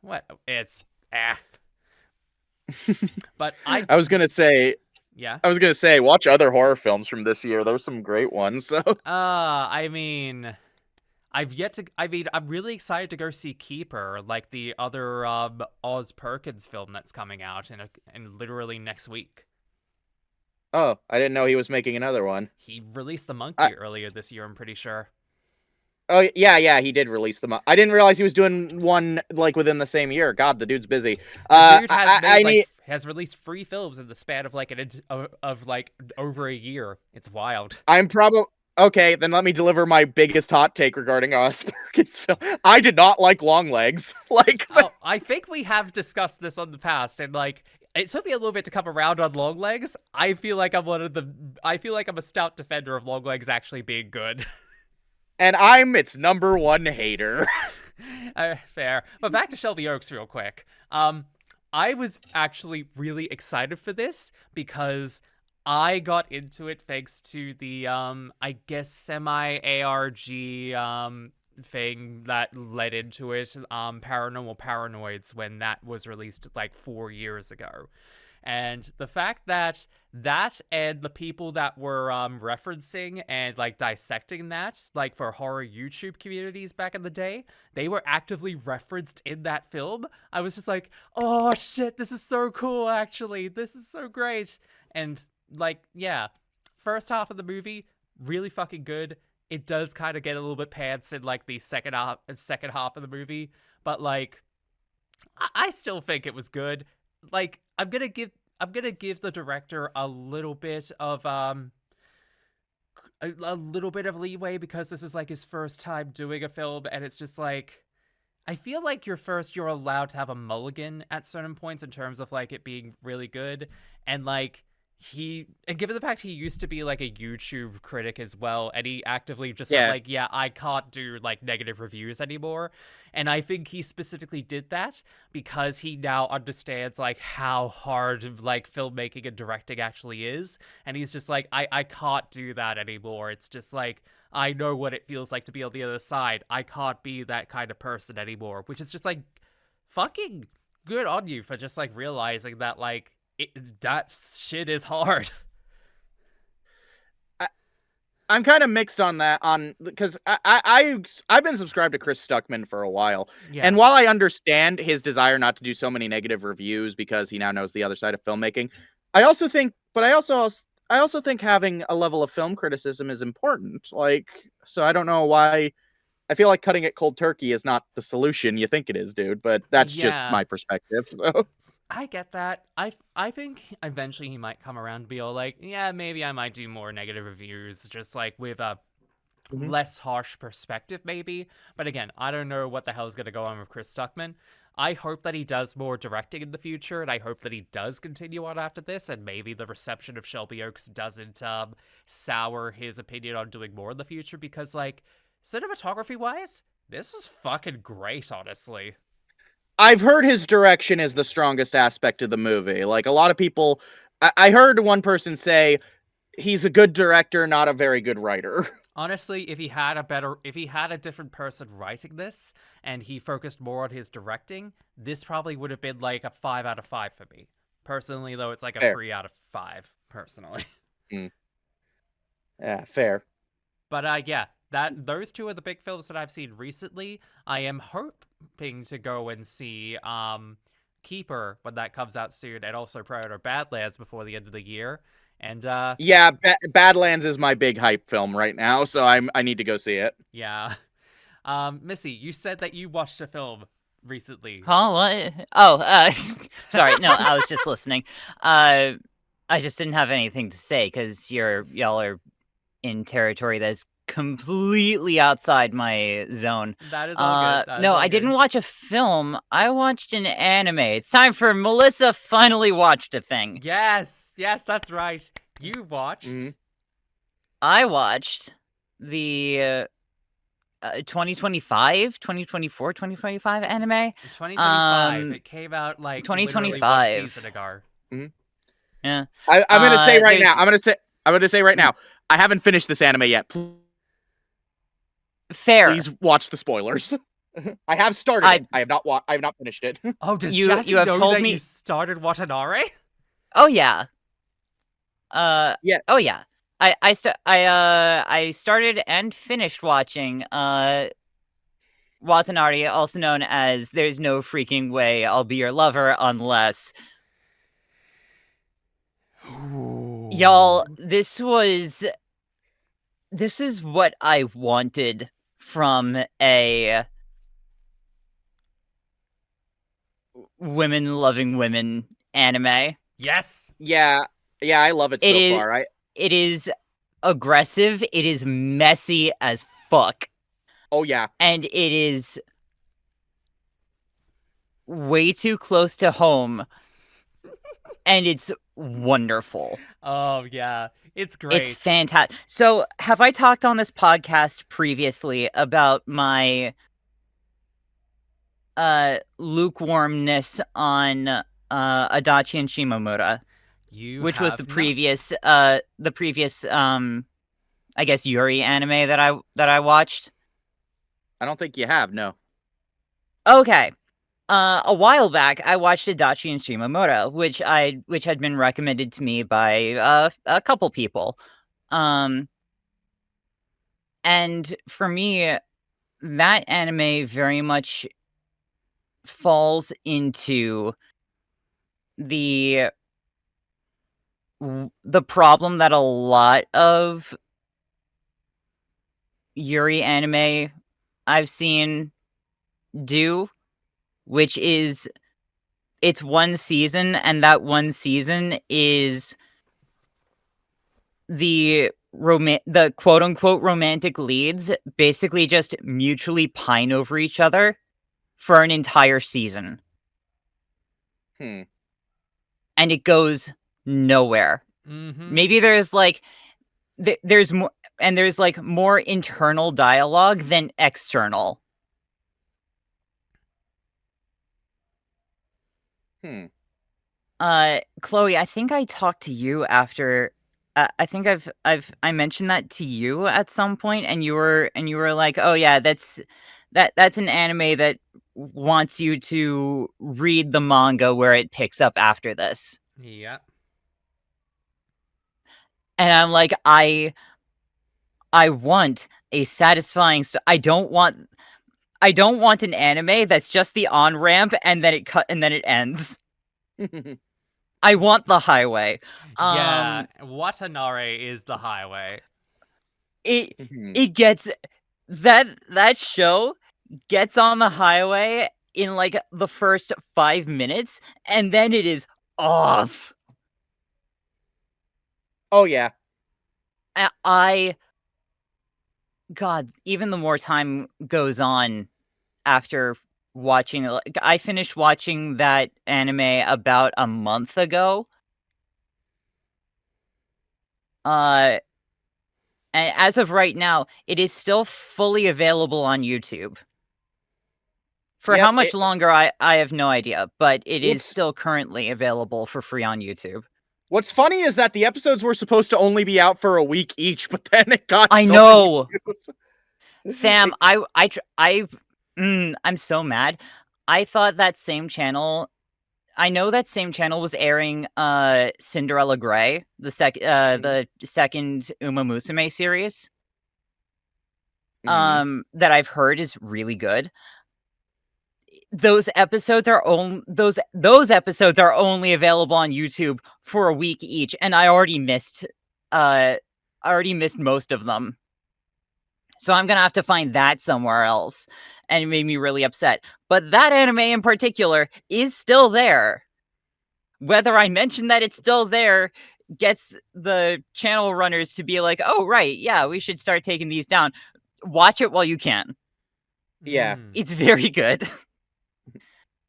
what? It's... But I was going to say... Yeah. I was gonna say, watch other horror films from this year. There's some great ones. So I mean, I'm really excited to go see Keeper, like the other Oz Perkins film that's coming out in literally next week. oh, I didn't know he was making another one. He released The I- Monkey earlier this year, I'm pretty sure. Oh yeah, he did release them. I didn't realize he was doing one like within the same year. God, the dude's busy. The dude has I need. has released 3 films in the span of like over a year. It's wild. I'm probably okay. Then let me deliver my biggest hot take regarding Oz Perkins film. I did not like Longlegs. Like, Oh, I think we have discussed this on the past, and like it took me a little bit to come around on Longlegs. I feel like I'm a stout defender of Longlegs actually being good. and I'm its number one hater. Fair. But back to Shelby Oaks real quick. I was actually really excited for this because I got into it thanks to the I guess semi-ARG thing that led into it, Paranormal Paranoids, when that was released like 4 years ago. And the fact that and the people that were referencing and like dissecting that, like for horror YouTube communities back in the day, they were actively referenced in that film. I was just like, oh shit, this is so cool, actually. This is so great. And like, yeah, first half of the movie, really fucking good. It does kind of get a little bit pants in like the second half of the movie, but like, I still think it was good. Like, I'm gonna give the director a little bit of leeway because this is like his first time doing a film, and it's just like, I feel like you're allowed to have a mulligan at certain points in terms of like it being really good. And like, and given the fact he used to be like a YouTube critic as well, and he actively just went Yeah. like, yeah, I can't do like negative reviews anymore. And I think he specifically did that because he now understands like how hard like filmmaking and directing actually is. And he's just like, I can't do that anymore. It's just like, I know what it feels like to be on the other side. I can't be that kind of person anymore, which is just like fucking good on you for just like realizing that like that shit is hard. I'm kind of mixed on that, because I've been subscribed to Chris Stuckman for a while, Yeah. and while I understand his desire not to do so many negative reviews because he now knows the other side of filmmaking, I also think having a level of film criticism is important. Like, so I don't know why. I feel like cutting it cold turkey is not the solution you think it is, dude. But that's just Yeah. my perspective. So. I get that. I think eventually he might come around to be all like, yeah, maybe I might do more negative reviews, just like with a less harsh perspective, maybe. But again, I don't know what the hell is going to go on with Chris Stuckman. I hope that he does more directing in the future, and I hope that he does continue on after this, and maybe the reception of Shelby Oaks doesn't sour his opinion on doing more in the future, because, like, cinematography-wise, this was fucking great, honestly. I've heard his direction is the strongest aspect of the movie. Like, a lot of people, I heard one person say he's a good director, not a very good writer. Honestly, if he had a different person writing this and he focused more on his directing, this probably would have been like a 5 out of 5 for me. Personally, though, it's like a Fair. 3 out of 5, personally. Yeah, fair. But yeah, those two are the big films that I've seen recently. I am hoping to go and see Keeper when that comes out soon, and also Predator Badlands before the end of the year. And yeah, Badlands is my big hype film right now, so I need to go see it. yeah. Missy, you said that you watched a film recently. Huh? What? Oh, sorry. No, I was just listening. I just didn't have anything to say because y'all are in territory that's completely outside my zone. That is all good. No, I didn't watch a film. I watched an anime. It's time for Melissa finally watched a thing. Yes, that's right. You watched. I watched the 2025, 2024, 2025 anime. 2025. It came out like 2025 1 season ago. Yeah. I'm gonna say right now. I'm gonna say right now. I haven't finished this anime yet. Fair. Please watch the spoilers. I have started it. I have not finished it. Oh, does you Jazzy have know told that me you started WataNare? Oh yeah. Yeah. Oh yeah. I started and finished watching WataNare, also known as "There's No Freaking Way I'll Be Your Lover Unless." Y'all, this is what I wanted from a women loving women anime. Yes. Yeah, I love it It so is far. it is aggressive, it is messy as fuck, Oh yeah. and it is way too close to home, and it's wonderful. Oh yeah, it's It's great. fantastic. So, have I talked on this podcast previously about my lukewarmness on Adachi and Shimomura, You which was have not. the previous I guess Yuri anime that I watched? I don't think you have, no. Okay. A while back, I watched Adachi and Shimomura, which had been recommended to me by a couple people. And for me, that anime very much falls into the the problem that a lot of Yuri anime I've seen do, which is it's one season, and that one season is the quote unquote romantic leads basically just mutually pine over each other for an entire season. Hmm. And it goes nowhere. Mm-hmm. Maybe there's like there's more, and there's like more internal dialogue than external. Hmm. Chloe, I think I talked to you after. I think I mentioned that to you at some point, and you were like, "Oh yeah, that's an anime that wants you to read the manga where it picks up after this." Yeah. And I'm like, I want a satisfying. I don't want an anime that's just the on ramp and then it ends. I want the highway. Yeah. WataNare is the highway. It Mhm. it gets that show gets on the highway in like the first 5 minutes, and then it is off. Oh yeah. I God, even the more time goes on after watching it, like, I finished watching that anime about a month ago. Uh, and as of right now, it is still fully available on YouTube. For how Yep. much longer, I have no idea, but it is What's still currently available for free on YouTube. What's funny is that the episodes were supposed to only be out for a week each, but then it got I so know, many views. fam. I'm so mad. I thought that same channel. I know that same channel was airing Cinderella Grey, Mhm. the second Uma Musume series. Mhm. That I've heard is really good. Those episodes are those episodes are only available on YouTube for a week each, and I already missed most of them. So I'm gonna have to find that somewhere else. And it made me really upset. But that anime in particular is still there. Whether I mention that it's still there gets the channel runners to be like, oh right, yeah, we should start taking these down. Watch it while you can. Yeah. Mm. It's very good.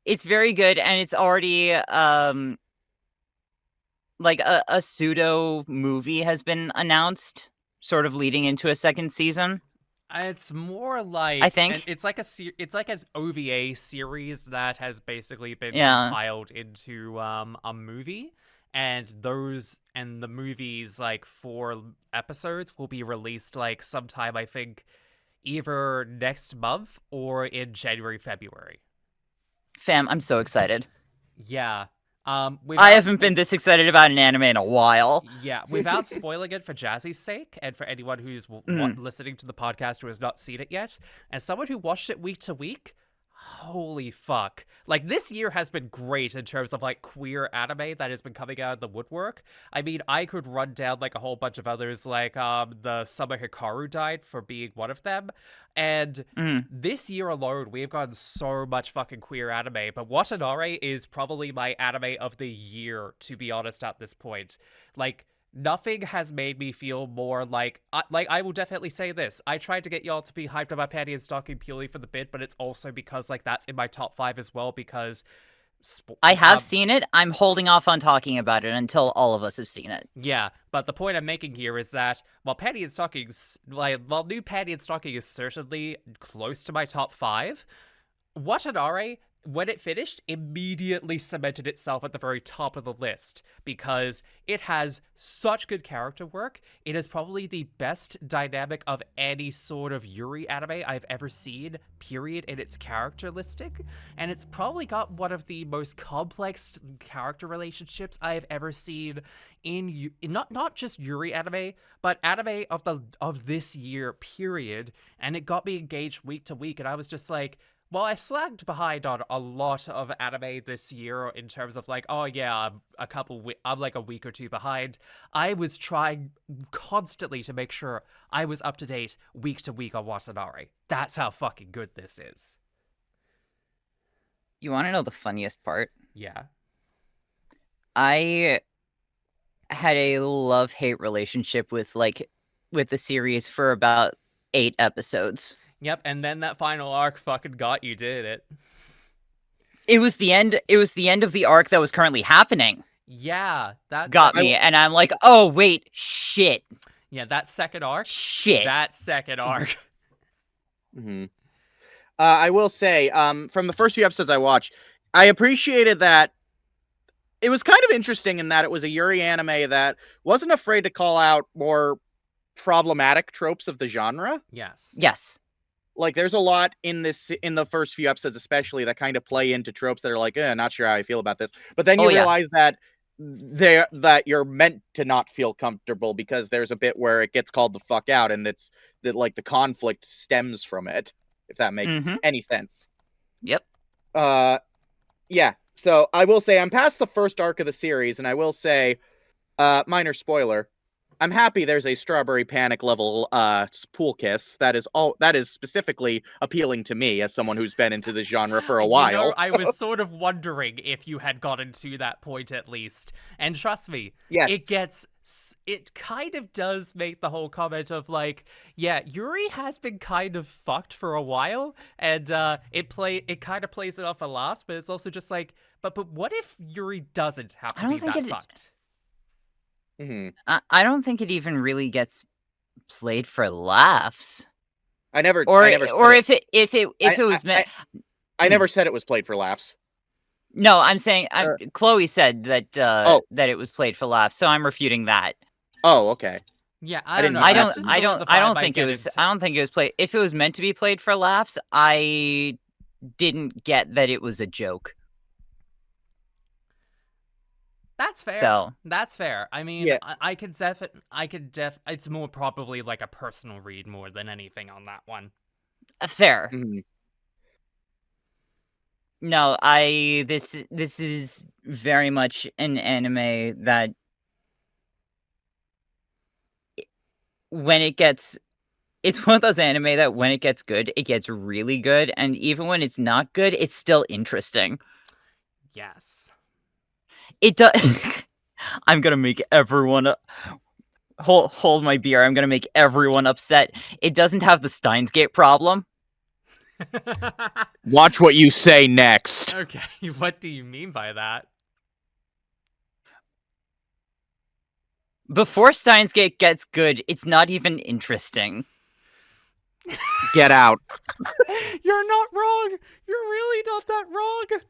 It's very good, and it's already like a pseudo movie has been announced, sort of leading into a second season. It's more I like, and think. it's like it's like an OVA series that has basically been Yeah. compiled into a movie, and the movies like 4 episodes will be released like sometime, I think, either next month or in January, February. Fam, I'm so excited. Yeah. I Without haven't been this excited about an anime in a while. Yeah, without spoiling it for Jazzy's sake, and for anyone who's listening to the podcast who has not seen it yet, as someone who watched it week to week, holy fuck. Like, this year has been great in terms of, like, queer anime that has been coming out of the woodwork. I mean, I could run down, like, a whole bunch of others, like, the Summer Hikaru died for being one of them. And this year alone, we've gotten so much fucking queer anime, but WataNare is probably my anime of the year, to be honest, at this point. Like, nothing has made me feel more like I will definitely say this. I tried to get y'all to be hyped about Panty and Stocking purely for the bit, but it's also because, like, that's in my top 5 as well, because I have seen it. I'm holding off on talking about it until all of us have seen it. Yeah, but the point I'm making here is that while new Panty and Stocking is certainly close to my top 5, WataNare, when it finished, immediately cemented itself at the very top of the list because it has such good character work. It is probably the best dynamic of any sort of Yuri anime I've ever seen, period, in its characteristic. And it's probably got one of the most complex character relationships I've ever seen in not just Yuri anime, but anime of this year, period. And it got me engaged week to week, and I was just like, well, I slagged behind on a lot of anime this year in terms of, like, oh yeah, I'm like a week or two behind. I was trying constantly to make sure I was up to date week to week on WataNare. That's how fucking good this is. You want to know the funniest part? Yeah. I had a love-hate relationship with the series for about 8 episodes. Yep, and then that final arc fucking got you, did it? It was the end of the arc that was currently happening. Yeah, that got me, and I'm like, oh wait, shit. Yeah, that second arc. Shit. That second arc. I will say, from the first few episodes I watched, I appreciated that it was kind of interesting in that it was a Yuri anime that wasn't afraid to call out more problematic tropes of the genre. Yes. Yes. Like, there's a lot in the first few episodes, especially, that kind of play into tropes that are like, not sure how I feel about this. But then you realize that you're meant to not feel comfortable because there's a bit where it gets called the fuck out, and it's that, like, the conflict stems from it, if that makes any sense. Yep. Yeah. So I will say I'm past the first arc of the series, and I will say, minor spoiler, I'm happy there's a Strawberry Panic level pool kiss. That is specifically appealing to me as someone who's been into this genre for a while. You know, I was sort of wondering if you had gotten to that point at least. And trust me, yes. it kind of does make the whole comment of, like, yeah, Yuri has been kind of fucked for a while, and it kind of plays it off a laughs, but it's also just like, but what if Yuri doesn't have to be that fucked? I don't think it even really gets played for laughs. I never if it was meant. I never said it was played for laughs. No, I'm saying Chloe said that that it was played for laughs, so I'm refuting that. Oh, okay. Yeah, I don't know. I don't think it was played. If it was meant to be played for laughs, I didn't get that it was a joke. That's fair. So that's fair. I mean, yeah. I could it's more probably like a personal read more than anything on that one. Fair. No, this is very much an anime that it's one of those anime that when it gets good, it gets really good, and even when it's not good, it's still interesting. Yes. It does. I'm gonna make everyone hold my beer. I'm gonna make everyone upset. It doesn't have the Steins Gate problem. Watch what you say next. Okay, what do you mean by that? Before Steins Gate gets good, it's not even interesting. Get out. You're not wrong. You're really not that wrong.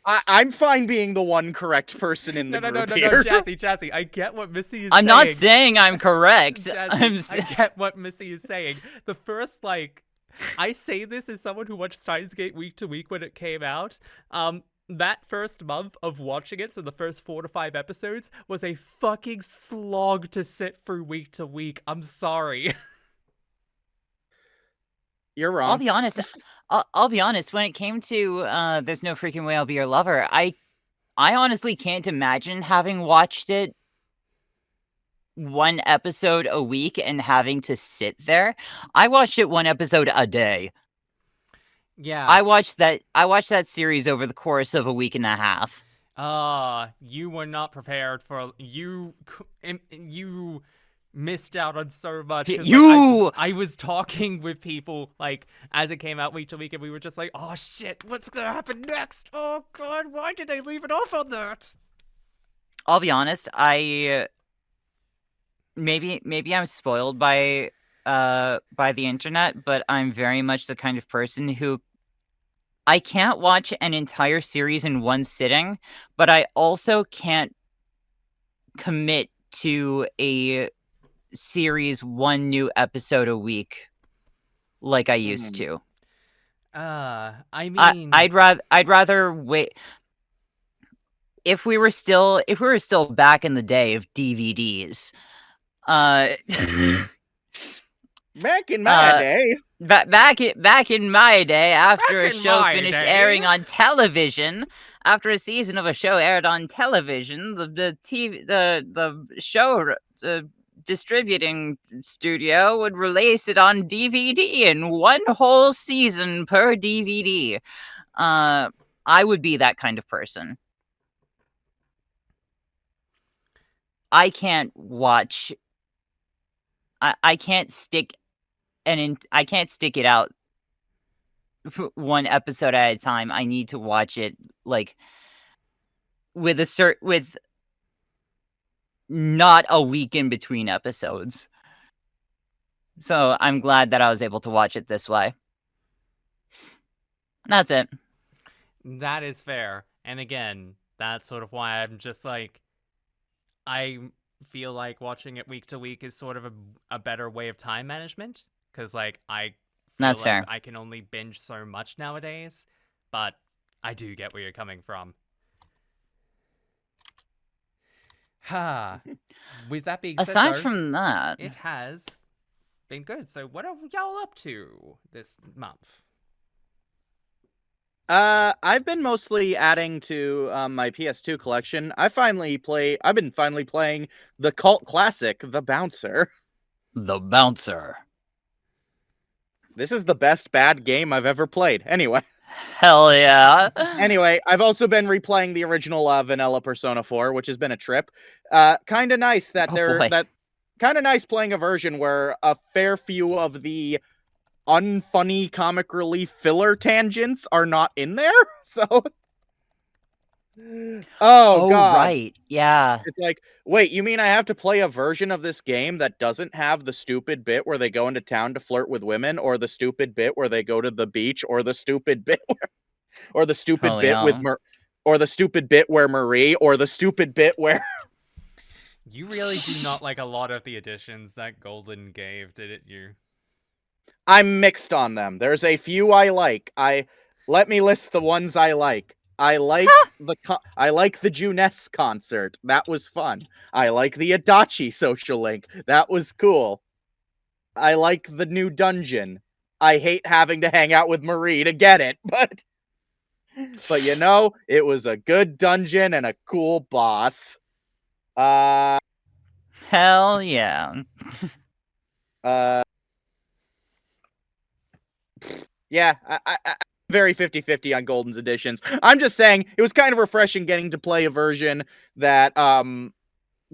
I'm fine being the one correct person in the group here. No, Jazzy, I get what Missy is saying. I'm not saying I'm correct. Jazzy, I get what Missy is saying. The first, like, I say this as someone who watched Steins Gate week to week when it came out. that first month of watching it, so the first 4 to 5 episodes, was a fucking slog to sit through week to week. I'm sorry. You're wrong. I'll be honest. I'll be honest. When it came to "There's No Freaking Way I'll Be Your Lover," I honestly can't imagine having watched it one episode a week and having to sit there. I watched it one episode a day. Yeah. I watched that series over the course of a week and a half. You were not prepared for you missed out on so much. 'Cause, like, You! I was talking with people like as it came out week to week, and we were just like, "Oh shit, what's gonna happen next? Oh god, why did they leave it off on that?" I'll be honest. Maybe I'm spoiled by the internet, but I'm very much the kind of person who I can't watch an entire series in one sitting, but I also can't commit to a series one new episode a week like I used to. I mean, I'd rather wait. If we were still back in the day of DVDs, Back in my day. back in my day, after a Back in show my finished day. airing on television, after a season of a show aired on television, the show distributing studio would release it on DVD in one whole season per DVD. I would be that kind of person. I can't watch. I can't stick I can't stick it out one episode at a time. I need to watch it like with not a week in between episodes. So I'm glad that I was able to watch it this way. That's it. that is fair. And again, that's sort of why I'm just like, I feel like watching it week to week is sort of a better way of time management, because like I feel That's like fair. I can only binge so much nowadays, but I do get where you're coming from. Ha. With that being said, Aside though, from that, it has been good. So what are y'all up to this month? I've been mostly adding to my PS2 collection. I've been finally playing the cult classic, The Bouncer. The Bouncer. This is the best bad game I've ever played. Anyway, Hell yeah. I've also been replaying the original vanilla Persona 4, which has been a trip. Kind of nice that boy. kind of nice playing a version where a fair few of the unfunny comic relief filler tangents are not in there. So oh god. Right. Yeah. It's like, wait, you mean I have to play a version of this game that doesn't have the stupid bit where they go into town to flirt with women, or the stupid bit where they go to the beach, or the stupid bit or the stupid Oh, bit yeah. with or the stupid bit where Marie, or the stupid bit where You really do not like a lot of the additions that Golden gave, did it you? I'm mixed on them. There's a few I like. Let me list the ones I like. I like the Juness concert. That was fun. I like the Adachi social link. That was cool. I like the new dungeon. I hate having to hang out with Marie to get it, but you know, it was a good dungeon and a cool boss. Hell yeah. Yeah, I'm very 50-50 on Golden's editions. I'm just saying, it was kind of refreshing getting to play a version that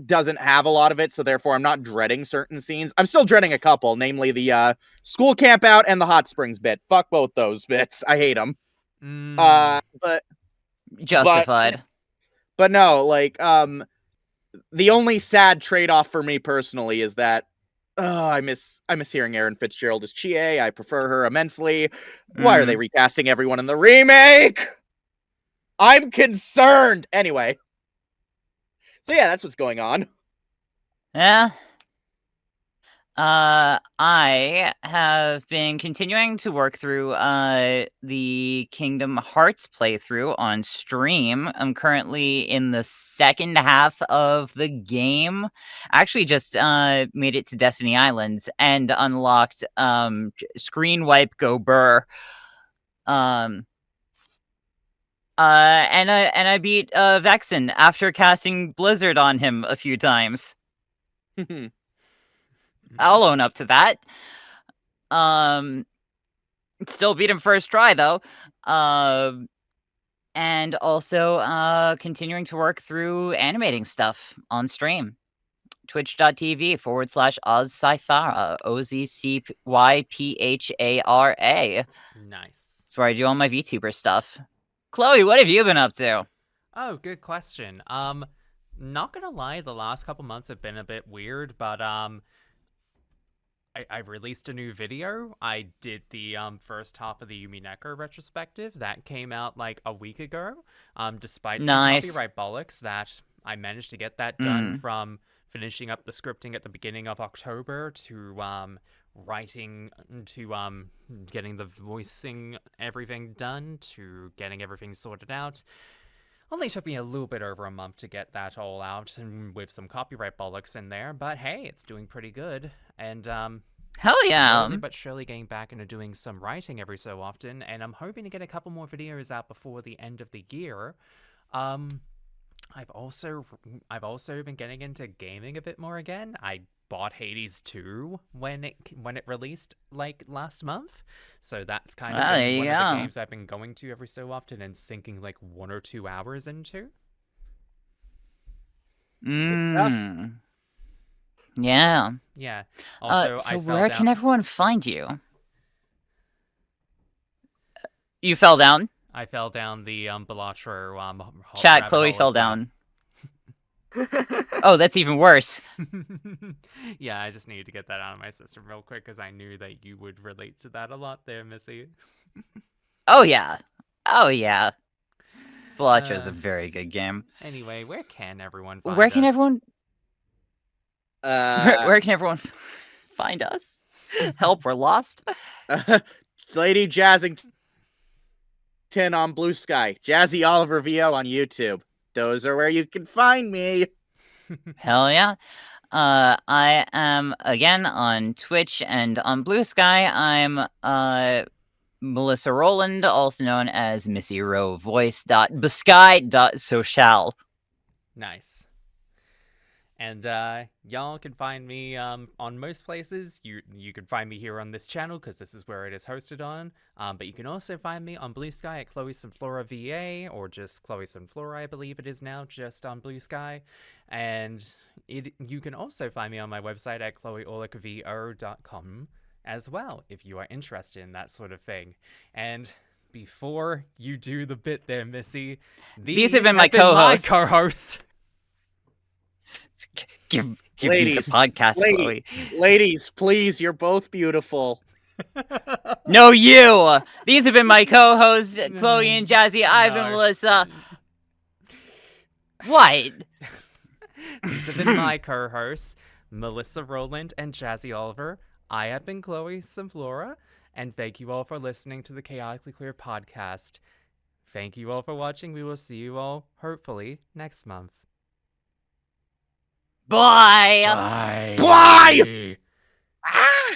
doesn't have a lot of it, so therefore I'm not dreading certain scenes. I'm still dreading a couple, namely the school camp out and the hot springs bit. Fuck both those bits. I hate them. But Justified. But no, like, the only sad trade-off for me personally is that I miss hearing Erin Fitzgerald as Chie. I prefer her immensely. Why are they recasting everyone in the remake? I'm concerned. Anyway. So yeah, that's what's going on. Yeah. I have been continuing to work through the Kingdom Hearts playthrough on stream. I'm currently in the second half of the game. Actually, just made it to Destiny Islands and unlocked Screen Wipe Go Burr. And I beat Vexen after casting Blizzard on him a few times. I'll own up to that. Still beat him first try though. And also continuing to work through animating stuff on stream. Twitch.tv/OzCyphara. OZCYPHARA. Nice. That's where I do all my VTuber stuff. Chloe, what have you been up to? Oh, good question. Not gonna lie, the last couple months have been a bit weird, but I released a new video. I did the first half of the Yumi Neko retrospective that came out like a week ago. Despite some Nice. copyright bollocks, that I managed to get that done from finishing up the scripting at the beginning of October to writing to getting the voicing everything done to getting everything sorted out. Only took me a little bit over a month to get that all out, and with some copyright bollocks in there, but hey, it's doing pretty good. And Hell yeah. slowly but surely getting back into doing some writing every so often, and I'm hoping to get a couple more videos out before the end of the year. I've also been getting into gaming a bit more again. I bought Hades 2 when it released like last month, so that's kind of there been you one of the go. games I've been going to every so often and sinking like 1 or 2 hours into. Yeah. Yeah. Also, So I fell where down. can everyone find you? You fell down? I fell down the Balatro Chat, rabbit Chloe hole fell as well. down. Oh, that's even worse. Yeah, I just needed to get that out of my system real quick because I knew that you would relate to that a lot there, Missy. Oh yeah. Balatro is a very good game. Anyway, where can everyone find Where can us? everyone where can everyone find us? Help, we're lost. Lady Jazzington on BlueSky, Jazzy Oliver VO on YouTube. Those are where you can find me. Hell yeah. I am again on Twitch and on BlueSky. I'm Melissa Rowland, also known as Missy Rowe Voice.Bisky.social. Nice. And y'all can find me on most places. You can find me here on this channel because this is where it is hosted on. But you can also find me on BlueSky at Chloe Sunflora VA, or just Chloe Sunflora, I believe it is now, just on BlueSky. And you can also find me on my website at chloeorlickvo.com as well, if you are interested in that sort of thing. And before you do the bit there, Missy, These have been my co-hosts. co-hosts. Give Ladies, me the podcast, Chloe. Ladies, please, you're both beautiful. No, you! These have been my co-hosts, Chloe and Jazzy. I've been No. Melissa. What? These have been my co-hosts, Melissa Rowland and Jazzy Oliver. I have been Chloe Sunflora, and thank you all for listening to the Chaotically Queer podcast. Thank you all for watching. We will see you all, hopefully, next month. Bye! Bye! Bye! Ah!